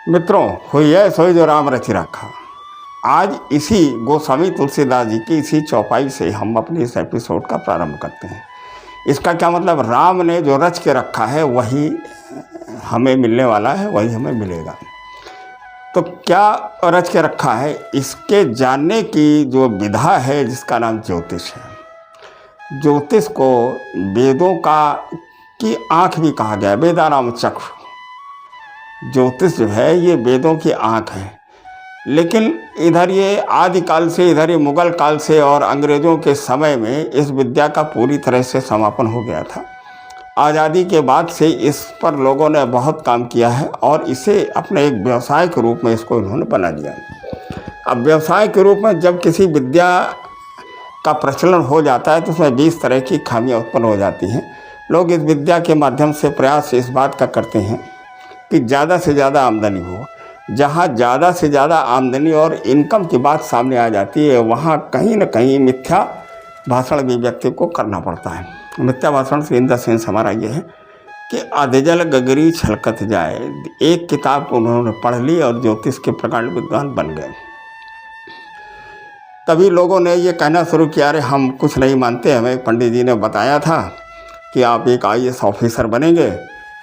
मित्रों, हुई है सोई जो राम रचि राखा। आज इसी गोस्वामी तुलसीदास जी की इसी चौपाई से हम अपने इस एपिसोड का प्रारंभ करते हैं। इसका क्या मतलब, राम ने जो रच के रखा है वही हमें मिलने वाला है, वही हमें मिलेगा। तो क्या रच के रखा है, इसके जानने की जो विधा है जिसका नाम ज्योतिष है। ज्योतिष को वेदों का की आँख भी कहा गया है, वेदानाम चक्षु। ज्योतिष जो है ये वेदों की आँख है। लेकिन इधर ये आदिकाल से, इधर ये मुगल काल से और अंग्रेज़ों के समय में इस विद्या का पूरी तरह से समापन हो गया था। आज़ादी के बाद से इस पर लोगों ने बहुत काम किया है और इसे अपने एक व्यवसाय के रूप में इसको इन्होंने बना लिया। अब व्यवसाय के रूप में जब किसी विद्या का प्रचलन हो जाता है तो उसमें 20 तरह की खामियां उत्पन्न हो जाती हैं। लोग इस विद्या के माध्यम से प्रयास इस बात का करते हैं कि ज़्यादा से ज़्यादा आमदनी हो। जहाँ ज़्यादा से ज़्यादा आमदनी और इनकम की बात सामने आ जाती है, वहाँ कहीं न कहीं मिथ्या भाषण भी व्यक्ति को करना पड़ता है। मिथ्या भाषण से इन द सेंस हमारा ये है कि अधजल गगरी छलकत जाए। एक किताब उन्होंने पढ़ ली और ज्योतिष के प्रकांड विद्वान बन गए। तभी लोगों ने ये कहना शुरू किया, अरे हम कुछ नहीं मानते, हमें पंडित जी ने बताया था कि आप एक IAS ऑफिसर बनेंगे,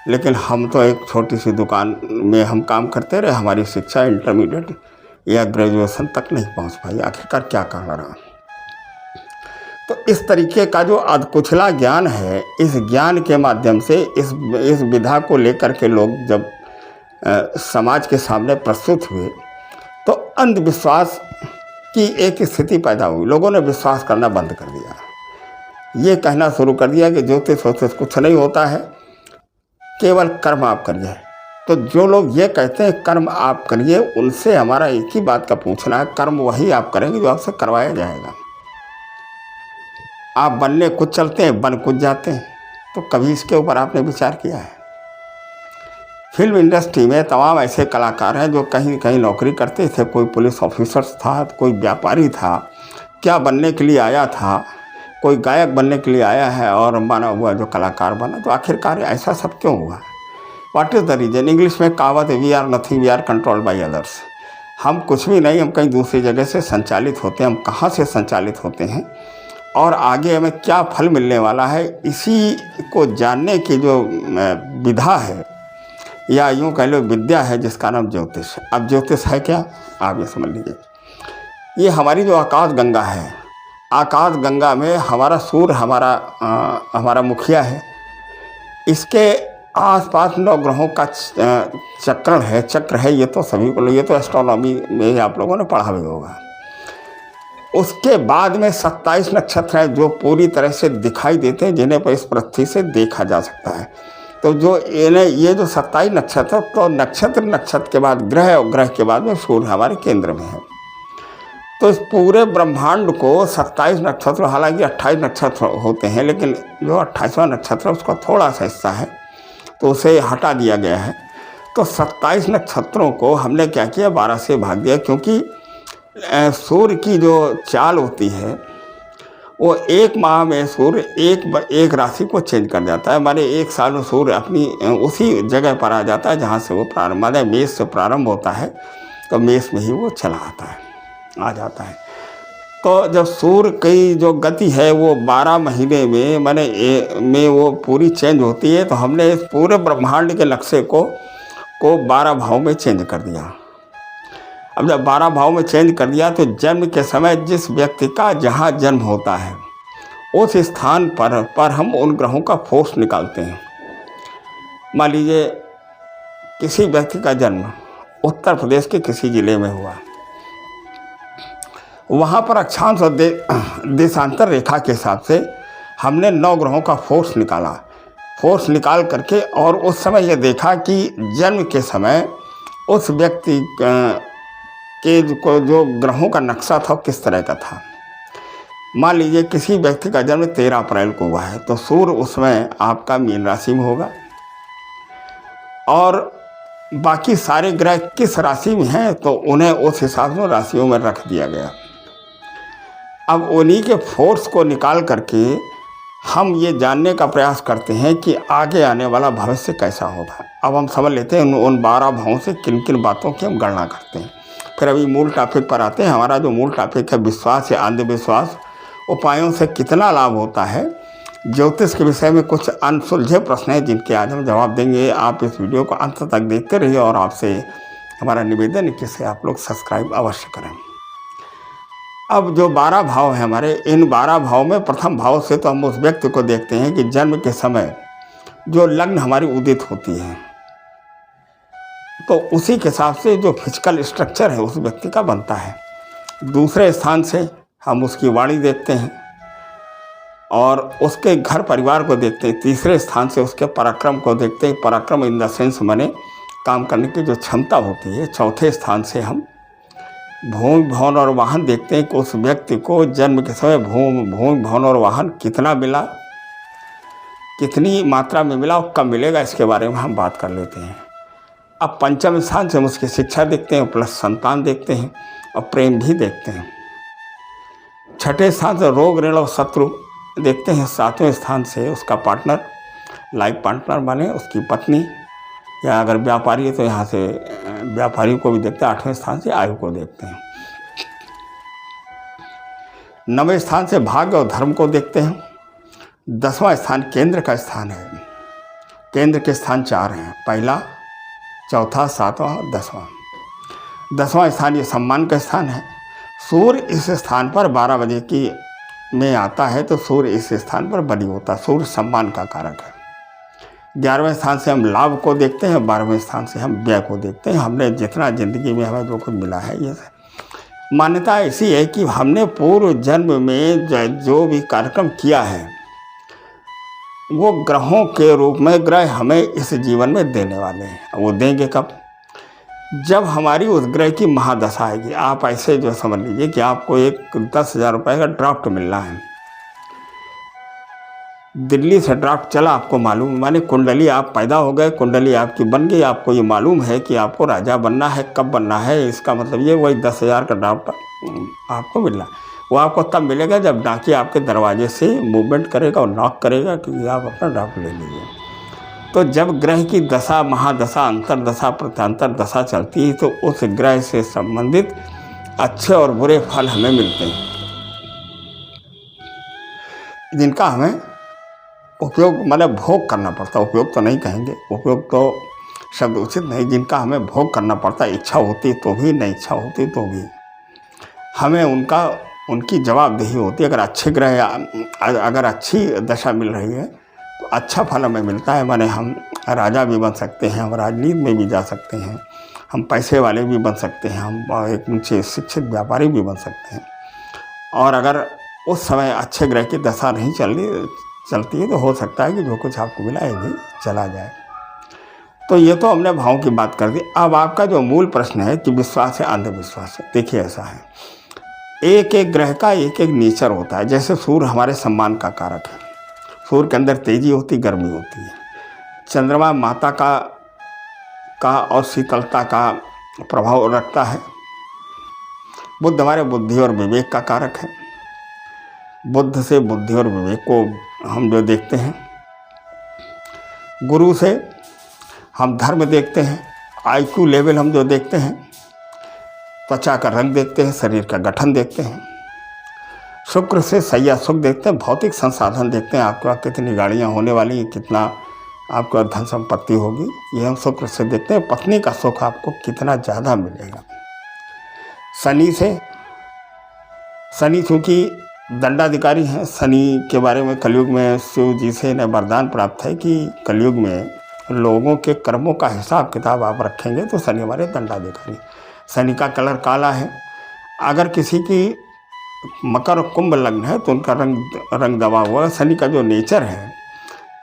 लेकिन हम तो एक छोटी सी दुकान में हम काम करते रहे, हमारी शिक्षा इंटरमीडिएट या ग्रेजुएशन तक नहीं पहुंच पाई, आखिरकार क्या कहना रहा। तो इस तरीके का जो अधकुचला ज्ञान है, इस ज्ञान के माध्यम से इस विधा को लेकर के लोग जब समाज के सामने प्रस्तुत हुए तो अंधविश्वास की एक स्थिति पैदा हुई। लोगों ने विश्वास करना बंद कर दिया, ये कहना शुरू कर दिया कि ज्योतिष वोतिष कुछ नहीं होता है, केवल कर्म आप करिए। तो जो लोग ये कहते हैं कर्म आप करिए, उनसे हमारा एक ही बात का पूछना है, कर्म वही आप करेंगे जो आपसे करवाया जाएगा। आप बनने कुछ चलते हैं, बन कुछ जाते हैं। तो कभी इसके ऊपर आपने विचार किया है? फिल्म इंडस्ट्री में तमाम ऐसे कलाकार हैं जो कहीं कहीं नौकरी करते थे। कोई पुलिस ऑफिसर था, कोई व्यापारी था, क्या बनने के लिए आया था, कोई गायक बनने के लिए आया है और माना हुआ जो कलाकार बना। तो आखिरकार ऐसा सब क्यों हुआ? What is the reason? English में कहावत है, we are nothing, we are controlled by others. हम कुछ भी नहीं, हम कहीं दूसरी जगह से संचालित होते हैं। हम कहाँ से संचालित होते हैं और आगे हमें क्या फल मिलने वाला है, इसी को जानने की जो विधा है या यूँ कह लो विद्या है, जिसका नाम ज्योतिष है। अब ज्योतिष है क्या, आप ये समझ लीजिए। ये हमारी जो आकाश गंगा है, आकाश गंगा में हमारा सूर्य हमारा मुखिया है। इसके आसपास 9 ग्रहों का चक्र है। ये तो सभी को, ये तो एस्ट्रोनॉमी में आप लोगों ने पढ़ा भी होगा। उसके बाद में 27 नक्षत्र हैं जो पूरी तरह से दिखाई देते हैं, जिन्हें पर इस पृथ्वी से देखा जा सकता है। तो जो ये जो 27 नक्षत्र, तो नक्षत्र के बाद ग्रह और ग्रह के बाद में सूर्य हमारे केंद्र में है। तो इस पूरे ब्रह्मांड को 27 नक्षत्र, हालांकि 28 नक्षत्र होते हैं, लेकिन जो 28वां नक्षत्र उसका थोड़ा सा हिस्सा है तो उसे हटा दिया गया है। तो 27 नक्षत्रों को हमने क्या किया, 12 से भाग दिया, क्योंकि सूर्य की जो चाल होती है वो एक माह में सूर्य एक राशि को चेंज कर जाता है। माने एक साल में सूर्य अपनी उसी जगह पर आ जाता है जहाँ से वो प्रारंभ, माने मेष से प्रारंभ होता है तो मेष में ही वो चला आ जाता है। तो जब सूर्य की जो गति है वो 12 महीने में में वो पूरी चेंज होती है। तो हमने इस पूरे ब्रह्मांड के नक्शे को 12 भाव में चेंज कर दिया। अब जब 12 भाव में चेंज कर दिया तो जन्म के समय जिस व्यक्ति का जहाँ जन्म होता है उस स्थान पर हम उन ग्रहों का फोर्स निकालते हैं। मान लीजिए किसी व्यक्ति का जन्म उत्तर प्रदेश के किसी ज़िले में हुआ, वहाँ पर अक्षांश और देशांतर रेखा के हिसाब से हमने 9 ग्रहों का फोर्स निकाल करके, और उस समय यह देखा कि जन्म के समय उस व्यक्ति के को जो ग्रहों का नक्शा था किस तरह का था। मान लीजिए किसी व्यक्ति का जन्म 13 अप्रैल को हुआ है, तो सूर्य उसमें आपका मीन राशि में होगा और बाकी सारे ग्रह किस राशि में हैं तो उन्हें उस हिसाब से राशियों में रख दिया गया। अब उन्हीं के फोर्स को निकाल करके हम ये जानने का प्रयास करते हैं कि आगे आने वाला भविष्य कैसा होगा। अब हम समझ लेते हैं उन 12 भावों से किन किन बातों की हम गणना करते हैं। फिर अभी मूल टॉपिक पर आते हैं। हमारा जो मूल टॉपिक है विश्वास या अंधविश्वास उपायों से कितना लाभ होता है। ज्योतिष के विषय में कुछ अनसुलझे प्रश्न हैं जिनके आज हम जवाब देंगे। आप इस वीडियो को अंत तक देखते रहिए और आपसे हमारा निवेदन है कि इसे आप लोग सब्सक्राइब अवश्य करें। अब जो 12 भाव हैं हमारे, इन 12 भाव में प्रथम भाव से तो हम उस व्यक्ति को देखते हैं कि जन्म के समय जो लग्न हमारी उदित होती है तो उसी के हिसाब से जो फिजिकल स्ट्रक्चर है उस व्यक्ति का बनता है। दूसरे स्थान से हम उसकी वाणी देखते हैं और उसके घर परिवार को देखते हैं। तीसरे स्थान से उसके पराक्रम को देखते हैं। पराक्रम इन द सेंस माने काम करने की जो क्षमता होती है। चौथे स्थान से हम भूमि भवन और वाहन देखते हैं कि उस व्यक्ति को जन्म के समय भूमि भवन और वाहन कितना मिला, कितनी मात्रा में मिला और कब मिलेगा, इसके बारे में हम बात कर लेते हैं। अब पंचम स्थान से हम उसकी शिक्षा देखते हैं, प्लस संतान देखते हैं और प्रेम भी देखते हैं। छठे स्थान से रोग ऋण और शत्रु देखते हैं। सातवें स्थान से उसका पार्टनर, लाइफ पार्टनर माने उसकी पत्नी, या अगर व्यापारी है तो यहाँ से व्यापारी को भी देखते हैं। आठवें स्थान से आयु को देखते हैं। नवें स्थान से भाग्य और धर्म को देखते हैं। 10वां स्थान केंद्र का स्थान है। केंद्र के स्थान 4 हैं, पहला, चौथा, 7वां और 10वां। 10वां स्थान ये सम्मान का स्थान है। सूर्य इस स्थान पर 12 बजे की में आता है तो सूर्य इस स्थान पर बनी होता है। सूर्य सम्मान का कारक है। 11वें स्थान से हम लाभ को देखते हैं, 12वें स्थान से हम व्यय को देखते हैं। हमने जितना ज़िंदगी में हमें जो कुछ मिला है, ये मान्यता ऐसी है कि हमने पूर्व जन्म में जो भी कार्यक्रम किया है वो ग्रहों के रूप में ग्रह हमें इस जीवन में देने वाले हैं। वो देंगे कब? जब हमारी उस ग्रह की महादशा आएगी। आप ऐसे जो समझ लीजिए कि आपको एक 10,000 रुपये का ड्राफ्ट मिलना है। दिल्ली से ड्राफ्ट चला, आपको मालूम, माने कुंडली आप पैदा हो गए, कुंडली आपकी बन गई, आपको ये मालूम है कि आपको राजा बनना है, कब बनना है। इसका मतलब ये वही 10,000 का ड्राफ्ट आपको मिलना। वो आपको तब मिलेगा जब डाकिया आपके दरवाजे से मूवमेंट करेगा और नॉक करेगा कि आप अपना ड्राफ्ट ले लीजिए। तो जब ग्रह की दशा, महादशा, अंतरदशा, प्रत्यांतर दशा चलती है तो उस ग्रह से संबंधित अच्छे और बुरे फल हमें मिलते हैं, जिनका हमें उपयोग मतलब भोग करना पड़ता है। उपयोग तो नहीं कहेंगे, उपयोग तो शब्द उचित नहीं, जिनका हमें भोग करना पड़ता है। इच्छा होती तो भी, नहीं इच्छा होती तो भी हमें उनकी जवाबदेही होती है। अगर अच्छे ग्रह, अगर अच्छी दशा मिल रही है तो अच्छा फल हमें मिलता है। माने हम राजा भी बन सकते हैं, हम राजनीति में भी जा सकते हैं, हम पैसे वाले भी बन सकते हैं, हम एक ऊंचे शिक्षित व्यापारी भी बन सकते हैं। और अगर उस समय अच्छे ग्रह की दशा नहीं चलती है तो हो सकता है कि जो कुछ आपको मिला है भी चला जाए। तो ये तो हमने भावों की बात कर दी। अब आपका जो मूल प्रश्न है कि विश्वास है अंधविश्वास है, देखिए ऐसा है, एक एक ग्रह का एक एक नेचर होता है। जैसे सूर्य हमारे सम्मान का कारक है, सूर्य के अंदर तेजी होती, गर्मी होती है। चंद्रमा माता का और शीतलता का प्रभाव रखता है। बुध हमारे बुद्धि और विवेक का कारक है। बुद्ध से बुद्धि और विवेक को हम जो देखते हैं। गुरु से हम धर्म देखते हैं। IQ लेवल हम जो देखते हैं, त्वचा का रंग देखते हैं, शरीर का गठन देखते हैं। शुक्र से सैया सुख देखते हैं, भौतिक संसाधन देखते हैं, आपके पास कितनी गाड़ियाँ होने वाली हैं, कितना आपका धन संपत्ति होगी, ये हम शुक्र से देखते हैं। पत्नी का सुख आपको कितना ज़्यादा मिलेगा। शनि चूँकि दंडाधिकारी हैं, शनि के बारे में कलयुग में शिव जी से इन्हें वरदान प्राप्त है कि कलयुग में लोगों के कर्मों का हिसाब किताब आप रखेंगे तो शनि हमारे दंडाधिकारी। शनि का कलर काला है। अगर किसी की मकर और कुंभ लग्न है तो उनका रंग दबा हुआ है। शनि का जो नेचर है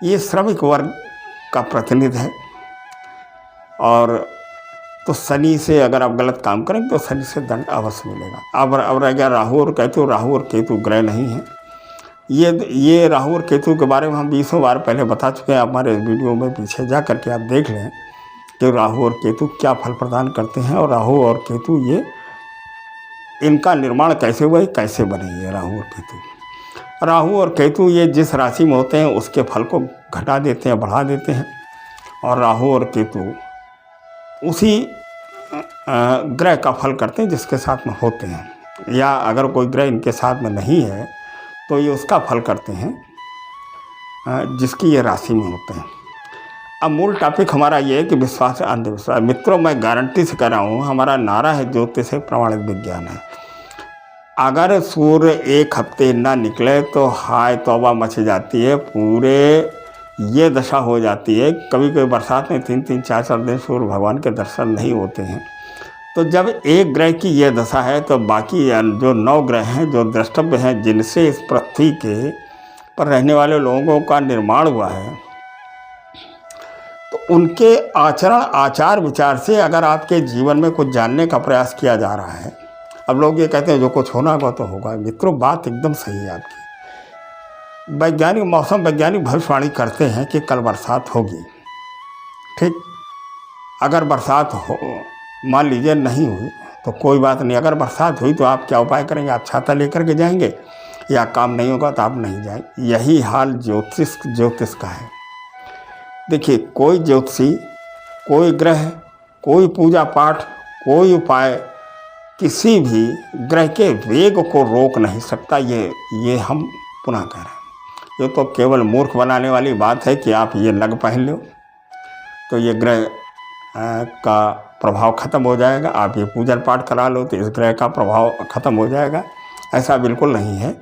ये श्रमिक वर्ग का प्रतिनिधि है। और तो शनि से अगर आप गलत काम करेंगे तो शनि से दंड अवश्य मिलेगा। अब रह गया राहु और केतु। राहु और केतु ग्रह नहीं है। ये राहु और केतु के बारे में हम 20 बार पहले बता चुके हैं। हमारे वीडियो में पीछे जा करके आप देख लें कि राहु और केतु क्या फल प्रदान करते हैं और राहु और केतु ये इनका निर्माण कैसे हुआ है, कैसे बने ये राहु और केतु। राहु और केतु ये जिस राशि में होते हैं उसके फल को घटा देते हैं, बढ़ा देते हैं। और राहु और केतु उसी ग्रह का फल करते हैं जिसके साथ में होते हैं, या अगर कोई ग्रह इनके साथ में नहीं है तो ये उसका फल करते हैं जिसकी ये राशि में होते हैं। अब मूल टॉपिक हमारा ये है कि विश्वास है अंधविश्वास। मित्रों, मैं गारंटी से कह रहा हूँ, हमारा नारा है ज्योतिष एक प्रमाणित विज्ञान है। अगर सूर्य एक हफ्ते ना निकले तो हाय तौबा मच जाती है, पूरे ये दशा हो जाती है। कभी कभी बरसात में 3-3, 4-4 दिन सूर्य भगवान के दर्शन नहीं होते हैं। तो जब एक ग्रह की ये दशा है तो बाकी जो 9 ग्रह हैं जो द्रष्टव्य हैं, जिनसे इस पृथ्वी के पर रहने वाले लोगों का निर्माण हुआ है, तो उनके आचरण आचार विचार से अगर आपके जीवन में कुछ जानने का प्रयास किया जा रहा है। अब लोग ये कहते हैं जो कुछ होना होगा तो होगा। मित्रों, बात एकदम सही है आपकी। वैज्ञानिक, मौसम वैज्ञानिक भविष्यवाणी करते हैं कि कल बरसात होगी। ठीक, अगर बरसात हो, मान लीजिए नहीं हुई तो कोई बात नहीं। अगर बरसात हुई तो आप क्या उपाय करेंगे? आप छाता लेकर के जाएंगे, या काम नहीं होगा तो आप नहीं जाएंगे। यही हाल ज्योतिष का है। देखिए, कोई ज्योतिषी, कोई ग्रह, कोई पूजा पाठ, कोई उपाय किसी भी ग्रह के वेग को रोक नहीं सकता। ये हम पुनः कह रहे हैं। ये तो केवल मूर्ख बनाने वाली बात है कि आप ये नग पहन लो तो ये ग्रह का प्रभाव ख़त्म हो जाएगा, आप ये पूजन पाठ करा लो तो इस ग्रह का प्रभाव ख़त्म हो जाएगा। ऐसा बिल्कुल नहीं है।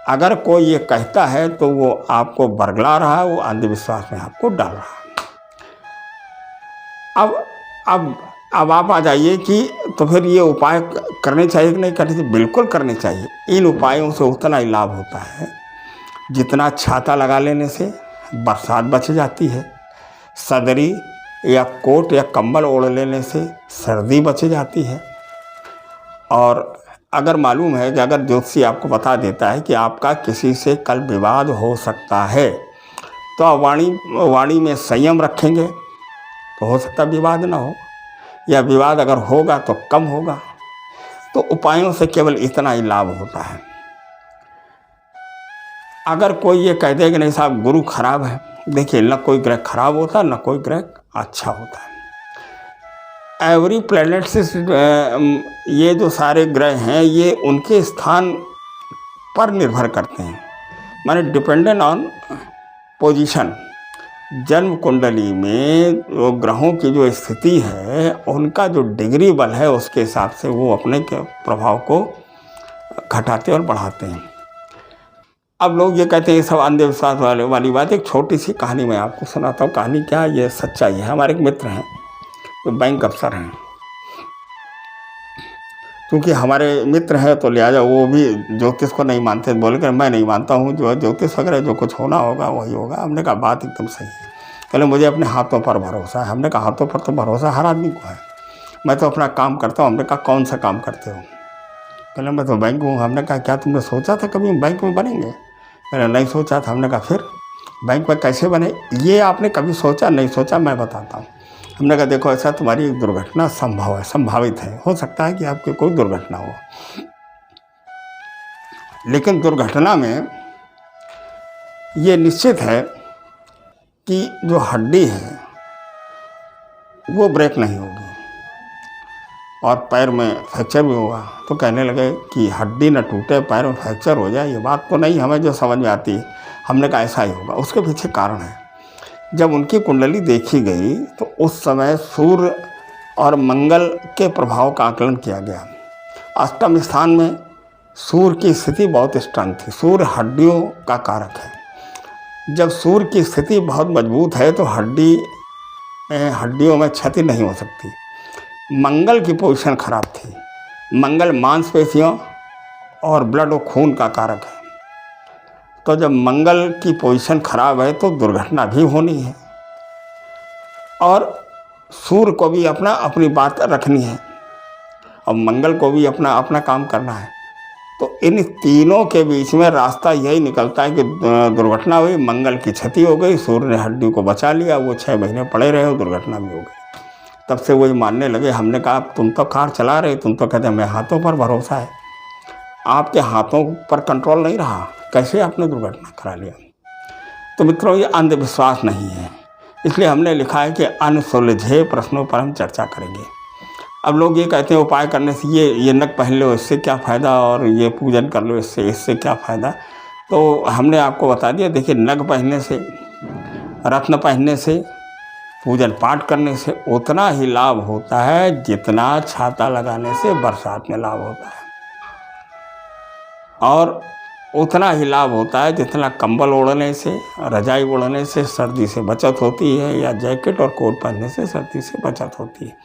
अगर कोई ये कहता है तो वो आपको बरगला रहा है, वो अंधविश्वास में आपको डाल रहा है। अब आप आ जाइए कि तो फिर ये उपाय करने चाहिए कि नहीं करने चाहिए? बिल्कुल करने चाहिए। इन उपायों से उतना ही लाभ होता है जितना छाता लगा लेने से बरसात बच जाती है, सदरी या कोट या कंबल ओढ़ लेने से सर्दी बच जाती है। और अगर मालूम है कि अगर ज्योतिषी आपको बता देता है कि आपका किसी से कल विवाद हो सकता है, तो आप वाणी में संयम रखेंगे तो हो सकता विवाद ना हो, या विवाद अगर होगा तो कम होगा। तो उपायों से केवल इतना ही लाभ होता है। अगर कोई ये कह दे कि नहीं साहब गुरु खराब है, देखिए, न कोई ग्रह खराब होता न कोई ग्रह अच्छा होता है। एवरी प्लैनेट से ये जो सारे ग्रह हैं ये उनके स्थान पर निर्भर करते हैं, माने डिपेंडेंट ऑन पोजीशन। जन्म कुंडली में वो ग्रहों की जो स्थिति है, उनका जो डिग्री बल है, उसके हिसाब से वो अपने के प्रभाव को घटाते और बढ़ाते हैं। अब लोग ये कहते हैं ये सब अंधविश्वास वाली बात। एक छोटी सी कहानी मैं आपको सुनाता हूँ। कहानी क्या, ये सच्चाई है। हमारे एक मित्र हैं जो बैंक अफसर हैं। क्योंकि हमारे मित्र हैं तो लिहाजा वो भी ज्योतिष को नहीं मानते, बोले कि मैं नहीं मानता हूँ, जो है ज्योतिष वगैरह जो कुछ होना होगा वही होगा। हमने कहा बात एकदम सही है। कहले मुझे अपने हाथों पर भरोसा है। हमने कहा हाथों पर तो भरोसा हर आदमी को है, मैं तो अपना काम करता हूँ। हमने कहा कौन सा काम करते हो? कहले मैं तो बैंक हूँ। हमने कहा क्या तुमने सोचा था कभी हम बैंक में बनेंगे? कहले नहीं सोचा था। हमने कहा फिर बैंक में कैसे बने? ये आपने कभी सोचा? नहीं सोचा। मैं बताता हूँ। हमने कहा देखो, ऐसा तुम्हारी एक दुर्घटना संभव है, संभावित है, हो सकता है कि आपकी कोई दुर्घटना हो, लेकिन दुर्घटना में ये निश्चित है कि जो हड्डी है वो ब्रेक नहीं होगी और पैर में फ्रैक्चर भी होगा। तो कहने लगे कि हड्डी न टूटे, पैर में फ्रैक्चर हो जाए, ये बात तो नहीं हमें जो समझ में आती है। हमने कहा ऐसा ही होगा। उसके पीछे कारण है। जब उनकी कुंडली देखी गई तो उस समय सूर्य और मंगल के प्रभाव का आकलन किया गया। अष्टम स्थान में सूर्य की स्थिति बहुत स्ट्रांग थी। सूर्य हड्डियों का कारक है। जब सूर्य की स्थिति बहुत मजबूत है तो हड्डियों में क्षति नहीं हो सकती। मंगल की पोजीशन खराब थी। मंगल मांसपेशियों और ब्लड और खून का कारक है। तो जब मंगल की पोजीशन खराब है तो दुर्घटना भी होनी है, और सूर्य को भी अपनी बात रखनी है, और मंगल को भी अपना काम करना है। तो इन तीनों के बीच में रास्ता यही निकलता है कि दुर्घटना हुई, मंगल की क्षति हो गई, सूर्य ने हड्डी को बचा लिया, वो 6 महीने पड़े रहे और दुर्घटना भी हो गई। तब से वही मानने लगे। हमने कहा तुम तो कार चला रहे, तुम तो कहते मैं हाथों पर भरोसा है। आपके हाथों पर कंट्रोल नहीं रहा, कैसे आपने दुर्घटना करा लिया? तो मित्रों, ये अंधविश्वास नहीं है। इसलिए हमने लिखा है कि अनसुलझे प्रश्नों पर हम चर्चा करेंगे। अब लोग ये कहते हैं उपाय करने से ये नग पहन लो इससे क्या फ़ायदा, और ये पूजन कर लो इससे क्या फ़ायदा। तो हमने आपको बता दिया, देखिए नग पहनने से, रत्न पहनने से, पूजन पाठ करने से उतना ही लाभ होता है जितना छाता लगाने से बरसात में लाभ होता है, और उतना ही लाभ होता है जितना कंबल ओढ़ने से, रजाई ओढ़ने से सर्दी से बचत होती है, या जैकेट और कोट पहनने से सर्दी से बचत होती है।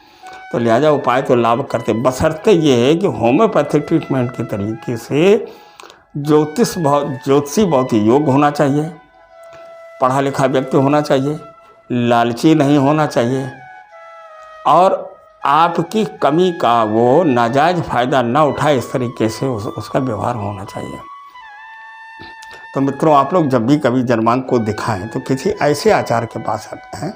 तो लिहाजा उपाय तो लाभ करते, बशर्ते ये है कि होम्योपैथिक ट्रीटमेंट के तरीके से ज्योतिषी बहुत ही योग्य होना चाहिए, पढ़ा लिखा व्यक्ति होना चाहिए, लालची नहीं होना चाहिए, और आपकी कमी का वो नाजायज़ फ़ायदा ना उठाए, इस तरीके से उसका व्यवहार होना चाहिए। तो मित्रों, आप लोग जब भी कभी जन्मांक को दिखाएं तो किसी ऐसे आचार्य के पास आते हैं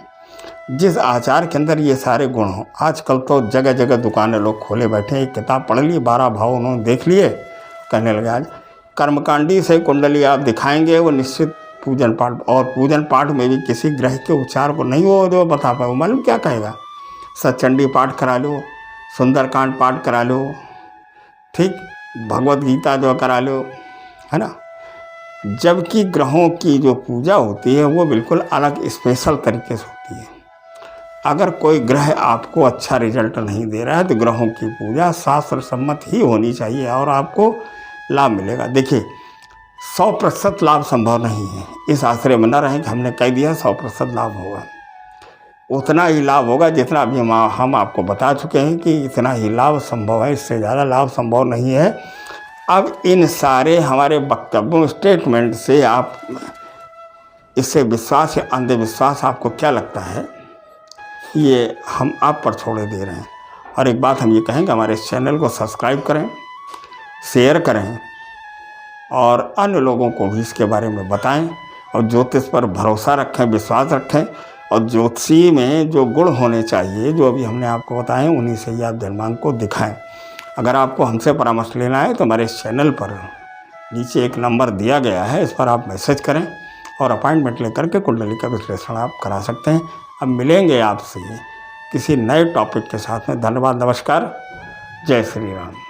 जिस आचार के अंदर ये सारे गुण हों। आजकल तो जगह जगह दुकानें लोग खोले बैठे हैं, एक किताब पढ़ ली, 12 भाव उन्होंने देख लिए, कहने लगे आज कर्मकांडी से कुंडली आप दिखाएंगे, वो निश्चित पूजन पाठ, और पूजन पाठ में भी किसी ग्रह के उपचार को नहीं वो बता पाए, वो मालूम क्या कहेगा, सतचंडी पाठ करा लो, सुंदरकांड पाठ करा लो, ठीक, भगवत गीता जो करा लो, है ना। जबकि ग्रहों की जो पूजा होती है वो बिल्कुल अलग स्पेशल तरीके से होती है। अगर कोई ग्रह आपको अच्छा रिजल्ट नहीं दे रहा है तो ग्रहों की पूजा शास्त्र सम्मत ही होनी चाहिए और आपको लाभ मिलेगा। देखिए 100% लाभ संभव नहीं है, इस आश्रय में न रहें कि हमने कह दिया 100% लाभ होगा। उतना ही लाभ होगा जितना अभी हम आपको बता चुके हैं कि इतना ही लाभ संभव है, इससे ज़्यादा लाभ संभव नहीं है। अब इन सारे हमारे वक्तव्यों स्टेटमेंट से आप इससे विश्वास या अंधविश्वास आपको क्या लगता है, ये हम आप पर छोड़े दे रहे हैं। और एक बात हम ये कहेंगे, हमारे इस चैनल को सब्सक्राइब करें, शेयर करें और अन्य लोगों को भी इसके बारे में बताएं, और ज्योतिष पर भरोसा रखें, विश्वास रखें, और ज्योतिषी में जो गुण होने चाहिए जो अभी हमने आपको बताए उन्हीं से ही आप जन्मांक को दिखाएं। अगर आपको हमसे परामर्श लेना है तो हमारे इस चैनल पर नीचे एक नंबर दिया गया है, इस पर आप मैसेज करें और अपॉइंटमेंट लेकर के कुंडली का विश्लेषण आप करा सकते हैं। अब मिलेंगे आपसे किसी नए टॉपिक के साथ में। धन्यवाद, नमस्कार, जय श्री राम।